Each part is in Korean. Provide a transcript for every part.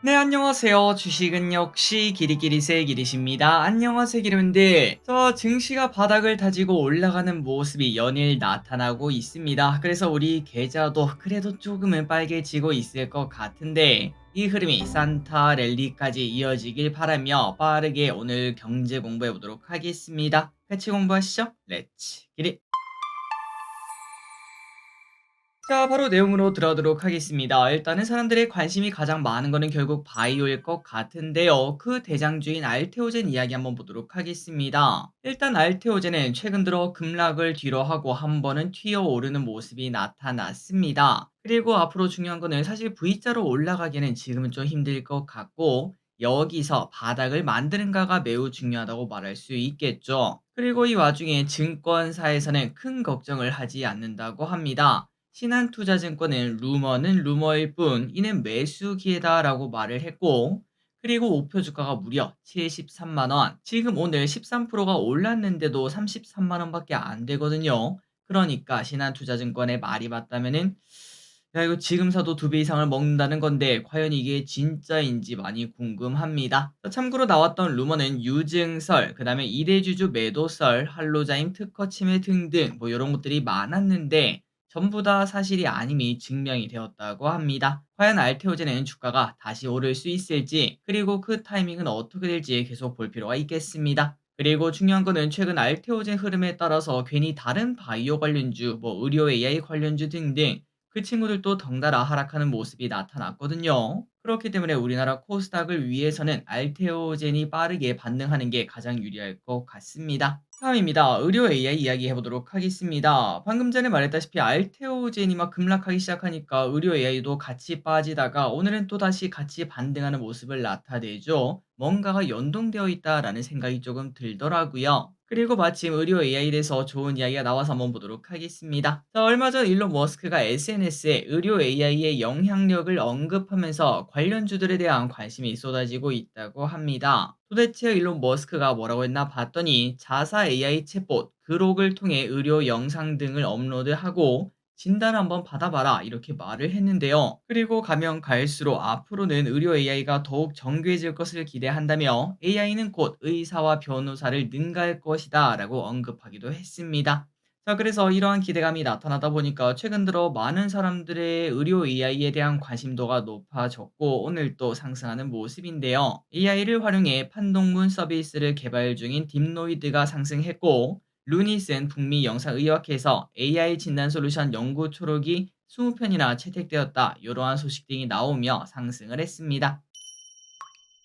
네, 안녕하세요. 주식은 역시 기리기리세 기리십니다. 안녕하세요, 기름들. 증시가 바닥을 다지고 올라가는 모습이 연일 나타나고 있습니다. 그래서 우리 계좌도 그래도 조금은 빨개지고 있을 것 같은데, 이 흐름이 산타 랠리까지 이어지길 바라며 빠르게 오늘 경제 공부해 보도록 하겠습니다. 같이 공부하시죠. 렛츠 기릿. 자, 바로 내용으로 들어가도록 하겠습니다. 일단은 사람들의 관심이 가장 많은 거는 결국 바이오일 것 같은데요. 그 대장주인 알테오젠 이야기 한번 보도록 하겠습니다. 일단 알테오젠은 최근 들어 급락을 뒤로 하고 한 번은 튀어오르는 모습이 나타났습니다. 그리고 앞으로 중요한 거는 사실 V자로 올라가기는 지금은 좀 힘들 것 같고, 여기서 바닥을 만드는가가 매우 중요하다고 말할 수 있겠죠. 그리고 이 와중에 증권사에서는 큰 걱정을 하지 않는다고 합니다. 신한투자증권은 루머는 루머일 뿐 이는 매수 기회다라고 말을 했고, 그리고 목표 주가가 무려 73만 원. 지금 오늘 13%가 올랐는데도 33만 원밖에 안 되거든요. 그러니까 신한투자증권의 말이 맞다면은, 야, 이거 지금 사도 2배 이상을 먹는다는 건데 과연 이게 진짜인지 많이 궁금합니다. 참고로 나왔던 루머는 유증설, 그다음에 이대주주 매도설, 할로자임 특허 침해 등등 뭐 이런 것들이 많았는데 전부 다 사실이 아님이 증명이 되었다고 합니다. 과연 알테오젠은 주가가 다시 오를 수 있을지, 그리고 그 타이밍은 어떻게 될지 계속 볼 필요가 있겠습니다. 그리고 중요한 거는 최근 알테오젠 흐름에 따라서 괜히 다른 바이오 관련주, 뭐 의료 AI 관련주 등등 그 친구들도 덩달아 하락하는 모습이 나타났거든요. 그렇기 때문에 우리나라 코스닥을 위해서는 알테오젠이 빠르게 반등하는 게 가장 유리할 것 같습니다. 다음입니다. 의료 AI 이야기 해보도록 하겠습니다. 방금 전에 말했다시피 알테오젠이 막 급락하기 시작하니까 의료 AI도 같이 빠지다가 오늘은 또 다시 같이 반등하는 모습을 나타내죠. 뭔가가 연동되어 있다라는 생각이 조금 들더라고요. 그리고 마침 의료 AI에 대해서 좋은 이야기가 나와서 한번 보도록 하겠습니다. 얼마 전 일론 머스크가 SNS에 의료 AI의 영향력을 언급하면서 관련주들에 대한 관심이 쏟아지고 있다고 합니다. 도대체 일론 머스크가 뭐라고 했나 봤더니 자사 AI 챗봇 그록을 통해 의료 영상 등을 업로드하고 진단 한번 받아봐라 이렇게 말을 했는데요. 그리고 가면 갈수록 앞으로는 의료 AI가 더욱 정교해질 것을 기대한다며 AI는 곧 의사와 변호사를 능가할 것이다 라고 언급하기도 했습니다. 그래서 이러한 기대감이 나타나다 보니까 최근 들어 많은 사람들의 의료 AI에 대한 관심도가 높아졌고 오늘 또 상승하는 모습인데요. AI를 활용해 판독문 서비스를 개발 중인 딥노이드가 상승했고, 루닛은 북미 영상의학회에서 AI 진단 솔루션 연구 초록이 20편이나 채택되었다. 이러한 소식 등이 나오며 상승을 했습니다.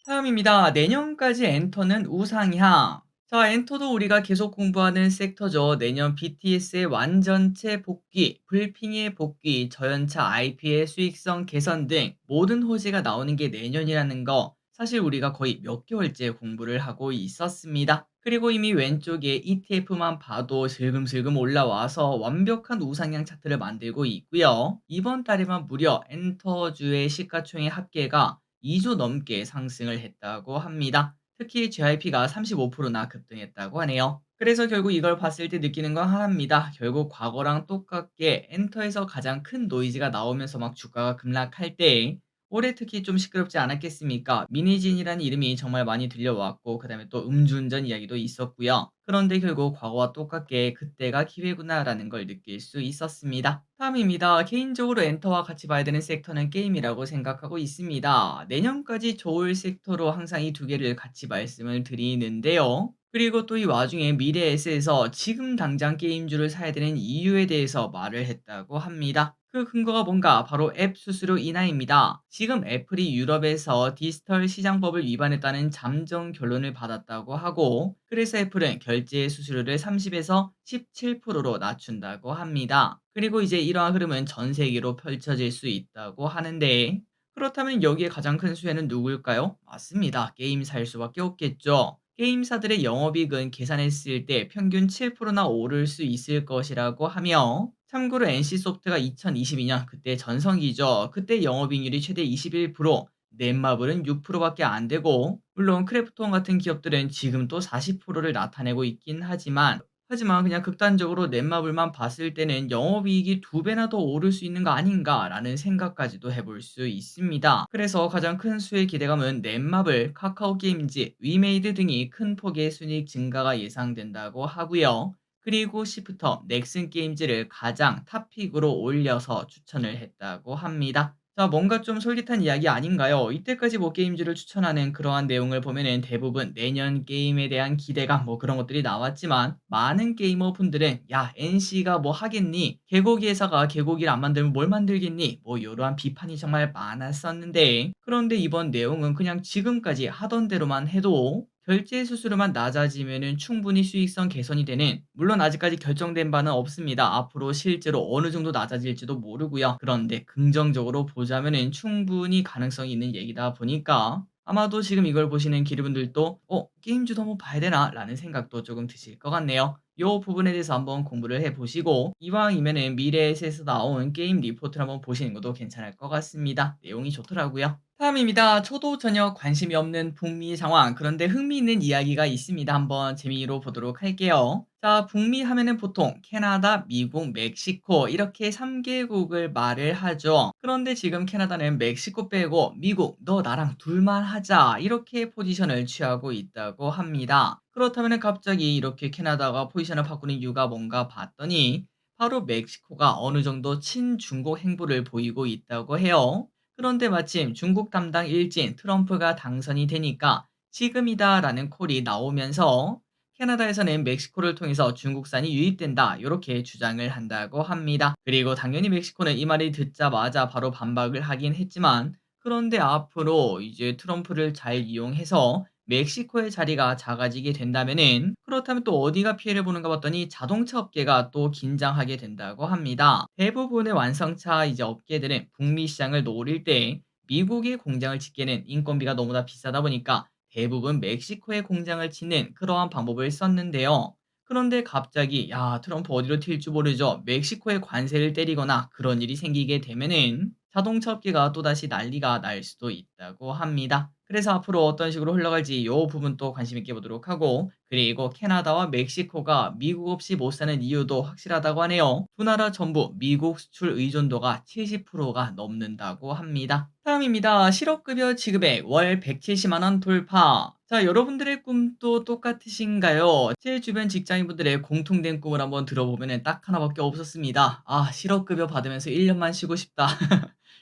다음입니다. 내년까지 엔터는 우상향. 엔터도 우리가 계속 공부하는 섹터죠. 내년 BTS의 완전체 복귀, 불핑의 복귀, 저연차 IP의 수익성 개선 등 모든 호재가 나오는 게 내년이라는 거 사실 우리가 거의 몇 개월째 공부를 하고 있었습니다. 그리고 이미 왼쪽에 ETF만 봐도 슬금슬금 올라와서 완벽한 우상향 차트를 만들고 있고요. 이번 달에만 무려 엔터주의 시가총액 합계가 2조 넘게 상승을 했다고 합니다. 특히 JYP가 35%나 급등했다고 하네요. 그래서 결국 이걸 봤을 때 느끼는 건 하나입니다. 결국 과거랑 똑같게 엔터에서 가장 큰 노이즈가 나오면서 막 주가가 급락할 때 올해 특히 좀 시끄럽지 않았겠습니까? 미니진이라는 이름이 정말 많이 들려왔고 그다음에 또 음주운전 이야기도 있었고요. 그런데 결국 과거와 똑같게 그때가 기회구나라는 걸 느낄 수 있었습니다. 다음입니다. 개인적으로 엔터와 같이 봐야 되는 섹터는 게임이라고 생각하고 있습니다. 내년까지 좋을 섹터로 항상 이 두 개를 같이 말씀을 드리는데요. 그리고 또 이 와중에 미래에셋에서 지금 당장 게임주를 사야 되는 이유에 대해서 말을 했다고 합니다. 그 근거가 뭔가 바로 앱 수수료 인하입니다. 지금 애플이 유럽에서 디지털 시장법을 위반했다는 잠정 결론을 받았다고 하고, 그래서 애플은 결제 수수료를 30에서 17%로 낮춘다고 합니다. 그리고 이제 이러한 흐름은 전 세계로 펼쳐질 수 있다고 하는데, 그렇다면 여기에 가장 큰 수혜는 누구일까요? 맞습니다. 게임사일 수밖에 없겠죠. 게임사들의 영업이익은 계산했을 때 평균 7%나 오를 수 있을 것이라고 하며, 참고로 NC소프트가 2022년 그때 전성기죠. 그때 영업이익률이 최대 21%, 넷마블은 6%밖에 안 되고, 물론 크래프톤 같은 기업들은 지금 또 40%를 나타내고 있긴 하지만 하지만 그냥 극단적으로 넷마블만 봤을 때는 '영업이익이 두 배나 더 오를 수 있는 거 아닌가.'라는 생각까지도 해볼 수 있습니다. 그래서 가장 큰 수의 기대감은 넷마블, 카카오게임즈, 위메이드 등이 큰 폭의 순이익 증가가 예상된다고 하고요. 그리고 시프터, 넥슨 게임즈를 가장 탑픽으로 올려서 추천을 했다고 합니다. 자, 뭔가 좀 솔깃한 이야기 아닌가요? 이때까지 뭐 게임즈를 추천하는 그러한 내용을 보면은 대부분 내년 게임에 대한 기대감 뭐 그런 것들이 나왔지만, 많은 게이머 분들은 야, NC가 뭐 하겠니? 개고기 회사가 개고기를 안 만들면 뭘 만들겠니? 뭐 이러한 비판이 정말 많았었는데, 그런데 이번 내용은 그냥 지금까지 하던 대로만 해도 결제 수수료만 낮아지면은 충분히 수익성 개선이 되는, 물론 아직까지 결정된 바는 없습니다. 앞으로 실제로 어느 정도 낮아질지도 모르고요. 그런데 긍정적으로 보자면은 충분히 가능성이 있는 얘기다 보니까 아마도 지금 이걸 보시는 기르분들도 '게임주도 한번 봐야 되나?'라는 생각도 조금 드실 것 같네요. 요 부분에 대해서 한번 공부를 해 보시고, 이왕이면은 미래에셋에서 나온 게임 리포트를 한번 보시는 것도 괜찮을 것 같습니다. 내용이 좋더라고요. 다음입니다. 저도 전혀 관심이 없는 북미 상황, 그런데 흥미있는 이야기가 있습니다. 한번 재미로 보도록 할게요. 자, 북미 하면은 보통 캐나다, 미국, 멕시코 이렇게 3개국을 말을 하죠. 그런데 지금 캐나다는 멕시코 빼고 미국 너 나랑 둘만 하자 이렇게 포지션을 취하고 있다고 합니다. 그렇다면은 갑자기 이렇게 캐나다가 포지션을 바꾸는 이유가 뭔가 봤더니, 바로 멕시코가 어느 정도 친중국 행보를 보이고 있다고 해요. 그런데 마침 중국 담당 일진 트럼프가 당선이 되니까 지금이다라는 콜이 나오면서 캐나다에서는 멕시코를 통해서 중국산이 유입된다, 이렇게 주장을 한다고 합니다. 그리고 당연히 멕시코는 이 말을 듣자마자 바로 반박을 하긴 했지만, 그런데 앞으로 이제 트럼프를 잘 이용해서 멕시코의 자리가 작아지게 된다면은, 그렇다면 또 어디가 피해를 보는가 봤더니 자동차 업계가 또 긴장하게 된다고 합니다. 대부분의 완성차 이제 업계들은 북미 시장을 노릴 때 미국의 공장을 짓기에는 인건비가 너무나 비싸다 보니까 대부분 멕시코에 공장을 짓는 그러한 방법을 썼는데요. 그런데 갑자기 야, 트럼프 어디로 튈지 모르죠. 멕시코에 관세를 때리거나 그런 일이 생기게 되면은 자동차 업계가 또다시 난리가 날 수도 있다고 합니다. 그래서 앞으로 어떤 식으로 흘러갈지 요 부분도 관심 있게 보도록 하고, 그리고 캐나다와 멕시코가 미국 없이 못 사는 이유도 확실하다고 하네요. 두 나라 전부 미국 수출 의존도가 70%가 넘는다고 합니다. 다음입니다. 실업급여 지급액 월 170만 원 돌파. 자, 여러분들의 꿈도 똑같으신가요? 제 주변 직장인분들의 공통된 꿈을 한번 들어보면 딱 하나밖에 없었습니다. 아, 실업급여 받으면서 1년만 쉬고 싶다.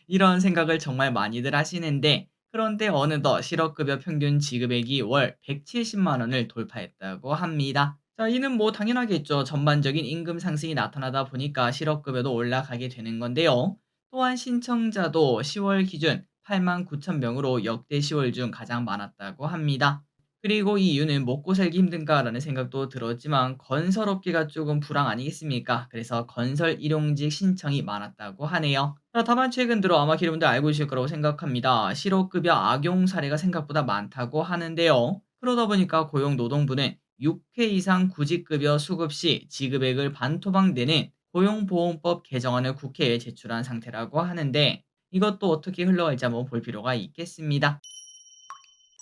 이런 생각을 정말 많이들 하시는데, 그런데 어느덧 실업급여 평균 지급액이 월 170만 원을 돌파했다고 합니다. 자, 이는 뭐 당연하겠죠. 전반적인 임금 상승이 나타나다 보니까 실업급여도 올라가게 되는 건데요. 또한 신청자도 10월 기준 8만 9천 명으로 역대 10월 중 가장 많았다고 합니다. 그리고 이 이유는 먹고 살기 힘든가라는 생각도 들었지만, 건설업계가 조금 불황 아니겠습니까? 그래서 건설 일용직 신청이 많았다고 하네요. 자, 다만 최근 들어 아마 여러분들 알고 계실 거라고 생각합니다. 실업급여 악용 사례가 생각보다 많다고 하는데요. 그러다 보니까 고용노동부는 6회 이상 구직급여 수급 시 지급액을 반토막 내는 고용보험법 개정안을 국회에 제출한 상태라고 하는데, 이것도 어떻게 흘러갈지 한번 볼 필요가 있겠습니다.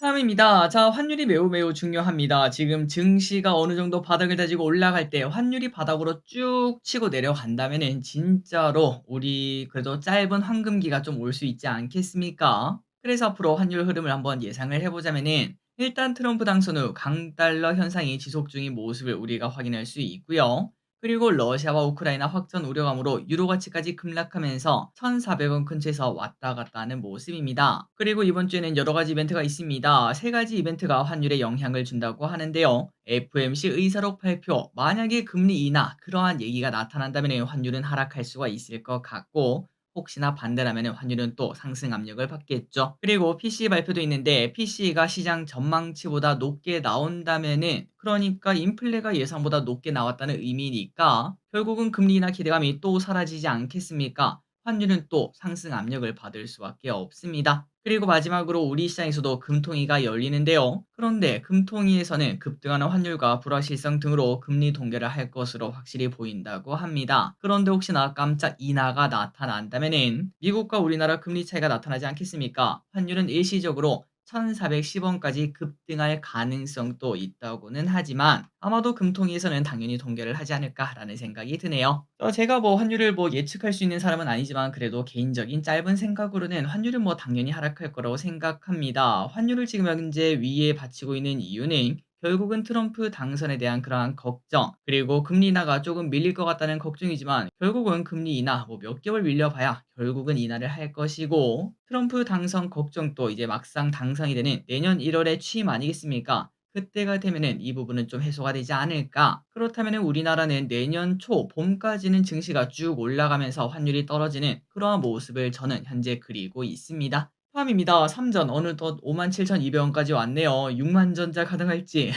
다음입니다. 자, 환율이 매우 매우 중요합니다. 지금 증시가 어느 정도 바닥을 다지고 올라갈 때 환율이 바닥으로 쭉 치고 내려간다면은 진짜로 우리 그래도 짧은 황금기가 좀 올 수 있지 않겠습니까? 그래서 앞으로 환율 흐름을 한번 예상을 해보자면은, 일단 트럼프 당선 후 강달러 현상이 지속 중인 모습을 우리가 확인할 수 있고요. 그리고 러시아와 우크라이나 확전 우려감으로 유로 가치까지 급락하면서 1,400원 근처에서 왔다 갔다 하는 모습입니다. 그리고 이번 주에는 여러 가지 이벤트가 있습니다. 세 가지 이벤트가 환율에 영향을 준다고 하는데요. FOMC 의사록 발표, 만약에 금리 인하 그러한 얘기가 나타난다면 환율은 하락할 수가 있을 것 같고, 혹시나 반대라면 환율은 또 상승 압력을 받겠죠. 그리고 PCE 발표도 있는데, PCE가 시장 전망치보다 높게 나온다면은, 그러니까 인플레가 예상보다 높게 나왔다는 의미니까 결국은 금리 인하 기대감이 또 사라지지 않겠습니까? 환율은 또 상승 압력을 받을 수밖에 없습니다. 그리고 마지막으로 우리 시장에서도 금통위가 열리는데요. 그런데 금통위에서는 급등하는 환율과 불확실성 등으로 금리 동결을 할 것으로 확실히 보인다고 합니다. 그런데 혹시나 깜짝 인하가 나타난다면은 미국과 우리나라 금리 차이가 나타나지 않겠습니까? 환율은 일시적으로 1,410원까지 급등할 가능성도 있다고는 하지만 아마도 금통위에서는 당연히 동결을 하지 않을까라는 생각이 드네요. 제가 환율을 예측할 수 있는 사람은 아니지만 그래도 개인적인 짧은 생각으로는 환율은 당연히 하락할 거라고 생각합니다. 환율을 지금 현재 위에 받치고 있는 이유는 결국은 트럼프 당선에 대한 그러한 걱정, 그리고 금리 인하가 조금 밀릴 것 같다는 걱정이지만 결국은 금리 인하 몇 개월 밀려봐야 결국은 인하를 할 것이고, 트럼프 당선 걱정도 이제 막상 당선이 되는 내년 1월에 취임 아니겠습니까? 그때가 되면은 이 부분은 좀 해소가 되지 않을까? 그렇다면은 우리나라는 내년 초 봄까지는 증시가 쭉 올라가면서 환율이 떨어지는 그러한 모습을 저는 현재 그리고 있습니다. 포함입니다. 삼전 어느덧 57,200원까지 왔네요. 6만 전자 가능할지.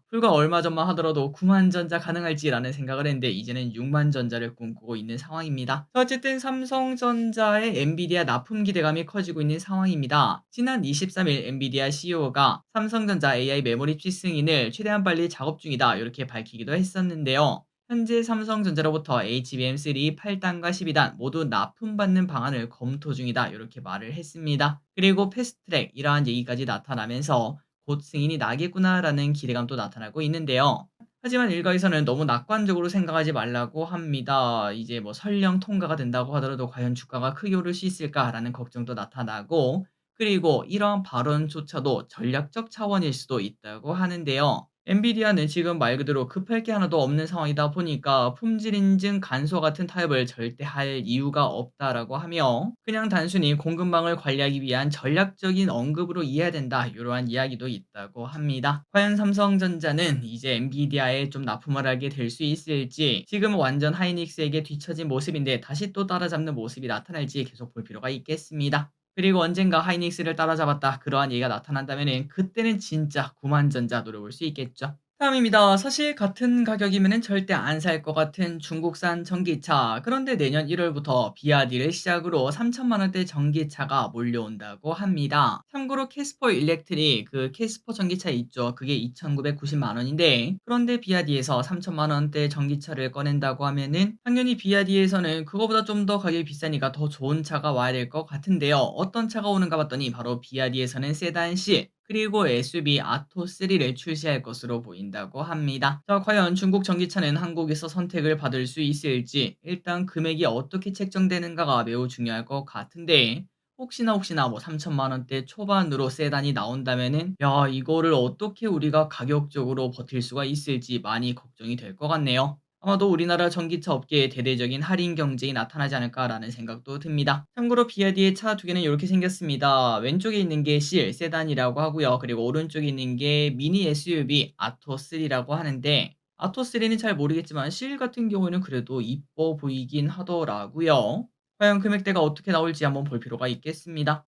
불과 얼마 전만 하더라도 9만 전자 가능할지라는 생각을 했는데 이제는 6만 전자를 꿈꾸고 있는 상황입니다. 어쨌든 삼성전자의 엔비디아 납품 기대감이 커지고 있는 상황입니다. 지난 23일 엔비디아 CEO가 삼성전자 AI 메모리 칩 승인을 최대한 빨리 작업 중이다 이렇게 밝히기도 했었는데요. 현재 삼성전자로부터 HBM3 8단과 12단 모두 납품받는 방안을 검토 중이다 이렇게 말을 했습니다. 그리고 패스트트랙 이러한 얘기까지 나타나면서 곧 승인이 나겠구나라는 기대감도 나타나고 있는데요. 하지만 일각에서는 너무 낙관적으로 생각하지 말라고 합니다. 이제 설령 통과가 된다고 하더라도 과연 주가가 크게 오를 수 있을까라는 걱정도 나타나고, 그리고 이러한 발언조차도 전략적 차원일 수도 있다고 하는데요. 엔비디아는 지금 말 그대로 급할 게 하나도 없는 상황이다 보니까 품질 인증 간소 같은 타협을 절대 할 이유가 없다라고 하며, 그냥 단순히 공급망을 관리하기 위한 전략적인 언급으로 이해해야 된다 이러한 이야기도 있다고 합니다. 과연 삼성전자는 이제 엔비디아에 좀 납품을 하게 될 수 있을지, 지금은 완전 하이닉스에게 뒤처진 모습인데 다시 또 따라잡는 모습이 나타날지 계속 볼 필요가 있겠습니다. 그리고 언젠가 하이닉스를 따라잡았다 그러한 얘기가 나타난다면은 그때는 진짜 구만전자 노려볼 수 있겠죠. 다음입니다. 사실 같은 가격이면은 절대 안 살 것 같은 중국산 전기차. 그런데 내년 1월부터 비아디를 시작으로 3천만 원대 전기차가 몰려온다고 합니다. 참고로 캐스퍼 일렉트릭 그 캐스퍼 전기차 있죠. 그게 2,990만 원인데, 그런데 비아디에서 3천만 원대 전기차를 꺼낸다고 하면은 당연히 비아디에서는 그거보다 좀 더 가격이 비싸니까 더 좋은 차가 와야 될 것 같은데요. 어떤 차가 오는가 봤더니 바로 비아디에서는 세단 C 그리고 SUV 아토3를 출시할 것으로 보인다고 합니다. 자, 과연 중국 전기차는 한국에서 선택을 받을 수 있을지, 일단 금액이 어떻게 책정되는가가 매우 중요할 것 같은데, 혹시나 3천만 원대 초반으로 세단이 나온다면은 이거를 어떻게 우리가 가격적으로 버틸 수가 있을지 많이 걱정이 될 것 같네요. 아마도 우리나라 전기차 업계에 대대적인 할인 경쟁이 나타나지 않을까라는 생각도 듭니다. 참고로 비아디의 차 두 개는 이렇게 생겼습니다. 왼쪽에 있는 게 실 세단이라고 하고요. 그리고 오른쪽에 있는 게 미니 SUV 아토3라고 하는데, 아토3는 잘 모르겠지만 실 같은 경우에는 그래도 이뻐 보이긴 하더라고요. 과연 금액대가 어떻게 나올지 한번 볼 필요가 있겠습니다.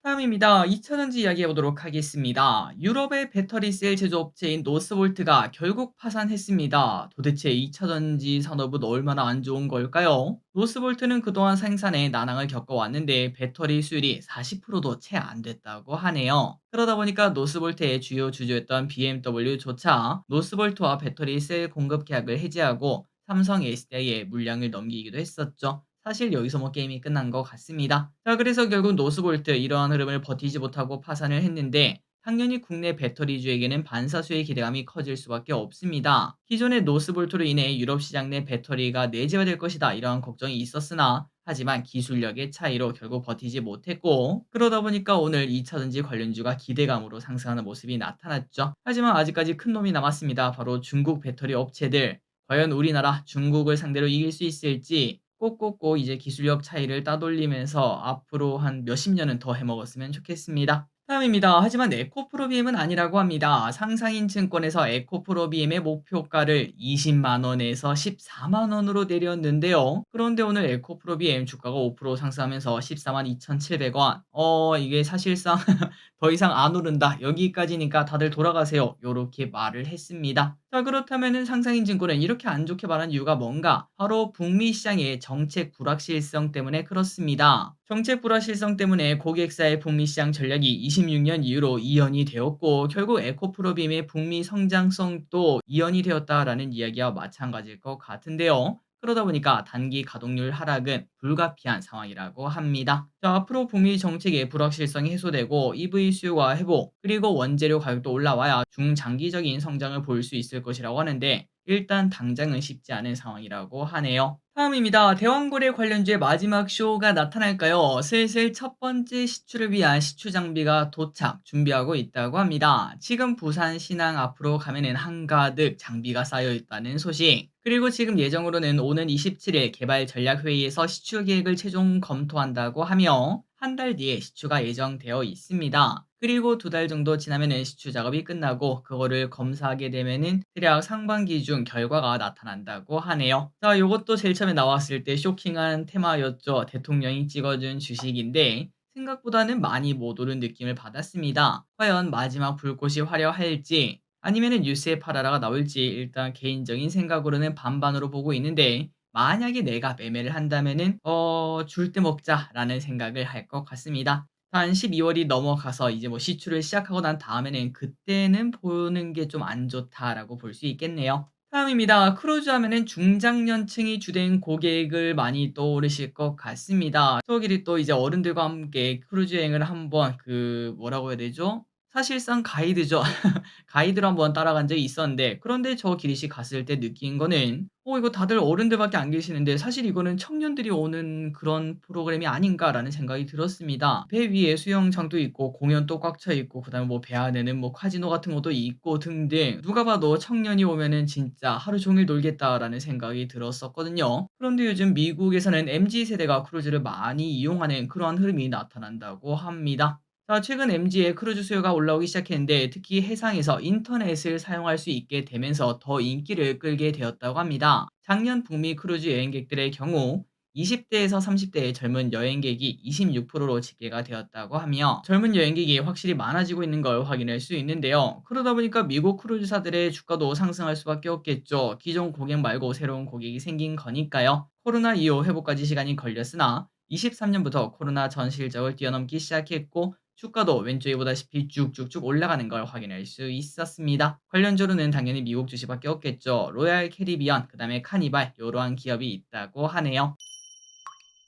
다음입니다. 2차 전지 이야기해 보도록 하겠습니다. 유럽의 배터리 셀 제조업체인 노스볼트가 결국 파산했습니다. 도대체 2차 전지 산업은 얼마나 안 좋은 걸까요? 노스볼트는 그동안 생산에 난항을 겪어왔는데 배터리 수율이 40%도 채 안 됐다고 하네요. 그러다 보니까 노스볼트의 주요 주주였던 BMW조차 노스볼트와 배터리 셀 공급 계약을 해지하고 삼성 SDI에 물량을 넘기기도 했었죠. 사실 여기서 게임이 끝난 것 같습니다. 자, 그래서 결국 노스볼트 이러한 흐름을 버티지 못하고 파산을 했는데, 당연히 국내 배터리주에게는 반사수의 기대감이 커질 수밖에 없습니다. 기존의 노스볼트로 인해 유럽 시장 내 배터리가 내재화될 것이다 이러한 걱정이 있었으나, 하지만 기술력의 차이로 결국 버티지 못했고, 그러다 보니까 오늘 2차전지 관련주가 기대감으로 상승하는 모습이 나타났죠. 하지만 아직까지 큰 놈이 남았습니다. 바로 중국 배터리 업체들. 과연 우리나라 중국을 상대로 이길 수 있을지, 꼭꼭꼭 이제 기술력 차이를 따돌리면서 앞으로 한 몇십 년은 더 해먹었으면 좋겠습니다. 다음입니다. 하지만 에코프로비엠은 아니라고 합니다. 상상인 증권에서 에코프로비엠의 목표가를 20만 원에서 14만 원으로 내렸는데요. 그런데 오늘 에코프로비엠 주가가 5% 상승하면서 14만 2,700원. 이게 사실상 더 이상 안 오른다. 여기까지니까 다들 돌아가세요. 요렇게 말을 했습니다. 자, 그렇다면은 상상인증권은 이렇게 안 좋게 말한 이유가 뭔가? 바로 북미 시장의 정책 불확실성 때문에 그렇습니다. 정책 불확실성 때문에 고객사의 북미 시장 전략이 26년 이후로 이연이 되었고, 결국 에코프로빔의 북미 성장성도 이연이 되었다라는 이야기와 마찬가지일 것 같은데요. 그러다 보니까 단기 가동률 하락은 불가피한 상황이라고 합니다. 자, 앞으로 북미 정책의 불확실성이 해소되고 EV 수요가 회복, 그리고 원재료 가격도 올라와야 중장기적인 성장을 볼 수 있을 것이라고 하는데 일단 당장은 쉽지 않은 상황이라고 하네요. 다음입니다. 대왕거래 관련주의 마지막 쇼가 나타날까요? 슬슬 첫 번째 시추를 위한 시추 장비가 도착 준비하고 있다고 합니다. 지금 부산 신항 앞으로 가면은 한가득 장비가 쌓여 있다는 소식. 그리고 지금 예정으로는 오는 27일 개발 전략 회의에서 시추 계획을 최종 검토한다고 하며 한 달 뒤에 시추가 예정되어 있습니다. 그리고 두 달 정도 지나면은 시추 작업이 끝나고 그거를 검사하게 되면은 대략 상반기 중 결과가 나타난다고 하네요. 자, 요것도 제일 처음에 나왔을 때 쇼킹한 테마였죠. 대통령이 찍어준 주식인데 생각보다는 많이 못 오른 느낌을 받았습니다. 과연 마지막 불꽃이 화려할지 아니면은 뉴스에 팔아라가 나올지 일단 개인적인 생각으로는 반반으로 보고 있는데 만약에 내가 매매를 한다면은 줄 때 먹자라는 생각을 할 것 같습니다. 한 12월이 넘어가서 이제 뭐 시추를 시작하고 난 다음에는 그때는 보는 게 좀 안 좋다라고 볼 수 있겠네요. 다음입니다. 크루즈 하면은 중장년층이 주된 고객을 많이 떠오르실 것 같습니다. 저끼리 또 이제 어른들과 함께 크루즈 여행을 한번 뭐라고 해야 되죠? 사실상 가이드죠. 가이드로 한번 따라간 적이 있었는데 그런데 저 기리시 갔을 때 느낀 거는 이거 다들 어른들밖에 안 계시는데 사실 이거는 청년들이 오는 그런 프로그램이 아닌가라는 생각이 들었습니다. 배 위에 수영장도 있고 공연도 꽉 차 있고 그다음에 뭐 배 안에는 뭐 카지노 같은 것도 있고 등등 누가 봐도 청년이 오면은 진짜 하루 종일 놀겠다라는 생각이 들었었거든요. 그런데 요즘 미국에서는 MZ 세대가 크루즈를 많이 이용하는 그러한 흐름이 나타난다고 합니다. 자, 최근 MG의 크루즈 수요가 올라오기 시작했는데 특히 해상에서 인터넷을 사용할 수 있게 되면서 더 인기를 끌게 되었다고 합니다. 작년 북미 크루즈 여행객들의 경우 20대에서 30대의 젊은 여행객이 26%로 집계가 되었다고 하며 젊은 여행객이 확실히 많아지고 있는 걸 확인할 수 있는데요. 그러다 보니까 미국 크루즈사들의 주가도 상승할 수밖에 없겠죠. 기존 고객 말고 새로운 고객이 생긴 거니까요. 코로나 이후 회복까지 시간이 걸렸으나 23년부터 코로나 전 실적을 뛰어넘기 시작했고 주가도 왼쪽에 보다시피 쭉쭉쭉 올라가는 걸 확인할 수 있었습니다. 관련주로는 당연히 미국 주식밖에 없겠죠. 로얄 캐리비언, 그다음에 카니발 이러한 기업이 있다고 하네요.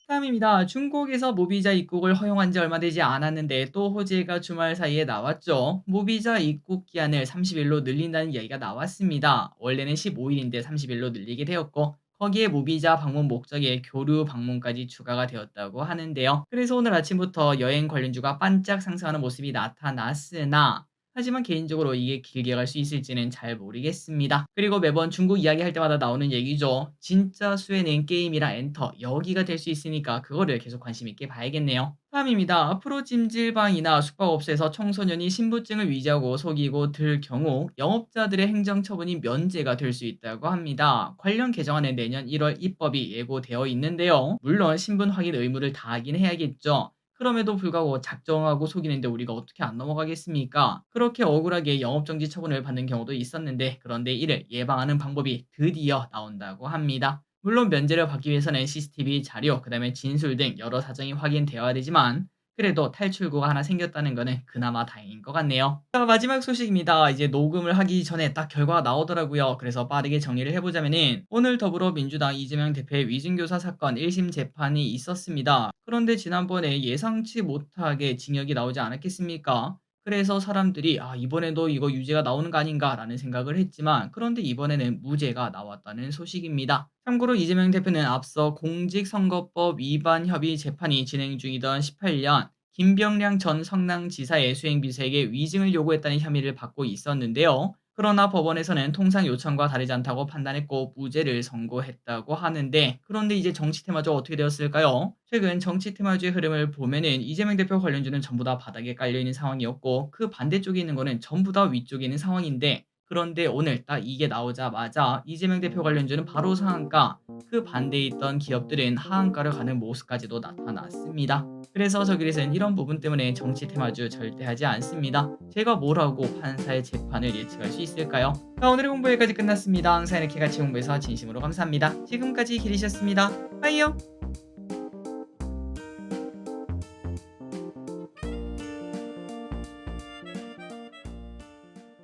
다음입니다. 중국에서 무비자 입국을 허용한 지 얼마 되지 않았는데 또 호재가 주말 사이에 나왔죠. 무비자 입국 기한을 30일로 늘린다는 이야기가 나왔습니다. 원래는 15일인데 30일로 늘리게 되었고 거기에 무비자 방문 목적에 교류 방문까지 추가가 되었다고 하는데요. 그래서 오늘 아침부터 여행 관련주가 반짝 상승하는 모습이 나타났으나 하지만 개인적으로 이게 길게 갈 수 있을지는 잘 모르겠습니다. 그리고 매번 중국 이야기할 때마다 나오는 얘기죠. 진짜 수혜는 게임이랑 엔터 여기가 될 수 있으니까 그거를 계속 관심 있게 봐야겠네요. 다음입니다. 앞으로 찜질방이나 숙박업소에서 청소년이 신분증을 위조하고 속이고 들 경우 영업자들의 행정처분이 면제가 될 수 있다고 합니다. 관련 개정안은 내년 1월 입법이 예고되어 있는데요. 물론 신분 확인 의무를 다하긴 해야겠죠. 그럼에도 불구하고 작정하고 속이는데 우리가 어떻게 안 넘어가겠습니까? 그렇게 억울하게 영업정지 처분을 받는 경우도 있었는데 그런데 이를 예방하는 방법이 드디어 나온다고 합니다. 물론 면제를 받기 위해서는 CCTV 자료, 그다음에 진술 등 여러 사정이 확인되어야 되지만 그래도 탈출구가 하나 생겼다는 거는 그나마 다행인 것 같네요. 자, 마지막 소식입니다. 이제 녹음을 하기 전에 딱 결과가 나오더라고요. 그래서 빠르게 정리를 해보자면은 오늘 더불어민주당 이재명 대표의 위증교사 사건 1심 재판이 있었습니다. 그런데 지난번에 예상치 못하게 징역이 나오지 않았겠습니까? 그래서 사람들이 이번에도 이거 유죄가 나오는 거 아닌가라는 생각을 했지만 그런데 이번에는 무죄가 나왔다는 소식입니다. 참고로 이재명 대표는 앞서 공직선거법 위반 협의 재판이 진행 중이던 18년 김병량 전 성남지사의 수행비서에게 위증을 요구했다는 혐의를 받고 있었는데요. 그러나 법원에서는 통상 요청과 다르지 않다고 판단했고 무죄를 선고했다고 하는데 그런데 이제 정치 테마주 어떻게 되었을까요? 최근 정치 테마주의 흐름을 보면은 이재명 대표 관련주는 전부 다 바닥에 깔려있는 상황이었고 그 반대쪽에 있는 거는 전부 다 위쪽에 있는 상황인데 그런데 오늘 딱 이게 나오자마자 이재명 대표 관련주는 바로 상한가, 그 반대에 있던 기업들은 하한가를 가는 모습까지도 나타났습니다. 그래서 저기에서는 이런 부분 때문에 정치 테마주 절대 하지 않습니다. 제가 뭘 하고 판사의 재판을 예측할 수 있을까요? 자, 오늘의 공부 여기까지 끝났습니다. 항상 이렇게 같이 공부해서 진심으로 감사합니다. 지금까지 길이셨습니다. 빠이요.